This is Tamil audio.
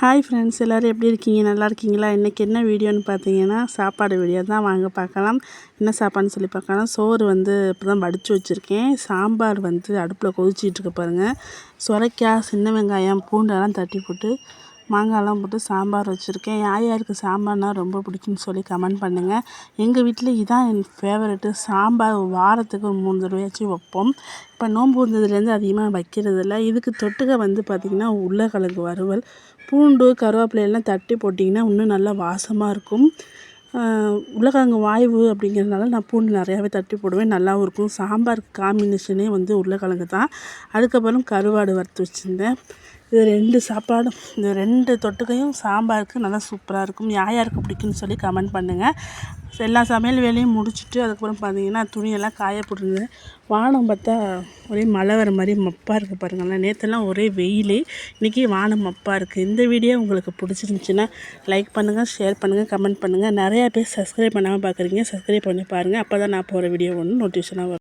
ஹாய் ஃப்ரெண்ட்ஸ், எல்லோரும் எப்படி இருக்கீங்க? நல்லா இருக்கீங்களா? இன்றைக்கி என்ன வீடியோன்னு பார்த்தீங்கன்னா, சாப்பாடு வீடியோ தான். வாங்க பார்க்கலாம். என்ன சாப்பாடுன்னு சொல்லி பார்க்கலாம். சோறு இப்போ தான் வடித்து வச்சுருக்கேன். சாம்பார் அடுப்பில் கொதிச்சிட்ருக்கு பாருங்கள். சுரைக்காய், சின்ன வெங்காயம், பூண்டெல்லாம் தட்டி போட்டு மாங்காய்லாம் போட்டு சாம்பார் வச்சுருக்கேன். யார் யாருக்கு சாம்பார்னால் ரொம்ப பிடிக்கும்னு சொல்லி கமெண்ட் பண்ணுங்கள். எங்கள் வீட்டில் இதான் என் ஃபேவரெட்டு. சாம்பார் வாரத்துக்கு ஒரு 3 தடவையாச்சும் வைப்போம். இப்போ நோன்பு வந்ததுலேருந்து அதிகமாக வைக்கிறதில்ல. இதுக்கு தொட்டுக்க பார்த்திங்கன்னா உருளைக்கிழங்கு வறுவல், பூண்டு, கருவேப்பிலை எல்லாம் தட்டி போட்டிங்கன்னா இன்னும் நல்லா வாசமாக இருக்கும். உருளைக்கிழங்கு வாய்வு அப்படிங்கிறதுனால நான் பூண்டு நிறையாவே தட்டி போடுவேன். நல்லாவும் இருக்கும். சாம்பாருக்கு காம்பினேஷனே உருளைக்கிழங்கு தான். அதுக்கப்புறம் கருவாடு வறுத்து வச்சுருந்தேன். இது 2 சாப்பாடும், இந்த 2 தொட்டுக்கையும் சாம்பாருக்கு நல்லா சூப்பராக இருக்கும். யார் யாருக்கு பிடிக்குன்னு சொல்லி கமெண்ட் பண்ணுங்கள். எல்லா சமையல் வேலையும் முடிச்சுட்டு அதுக்கப்புறம் பார்த்தீங்கன்னா துணியெல்லாம் காய போட்டுருந்தேன். வானம் பார்த்தா ஒரே மழை வர மாதிரி மப்பாக இருக்குது பாருங்களேன். நேற்றெல்லாம் ஒரே வெயில், இன்றைக்கி வானம் மப்பாக இருக்குது. இந்த வீடியோ உங்களுக்கு பிடிச்சிருந்துச்சின்னா லைக் பண்ணுங்கள், ஷேர் பண்ணுங்கள், கமெண்ட் பண்ணுங்கள். நிறையா பேர் சப்ஸ்கிரைப் பண்ணாமல் பார்க்குறீங்க. சப்ஸ்கிரைப் பண்ணி பாருங்கள். அப்போ தான் நான் போகிற வீடியோ ஒன்று நோட்டிஃபிகேஷனாக வரும்.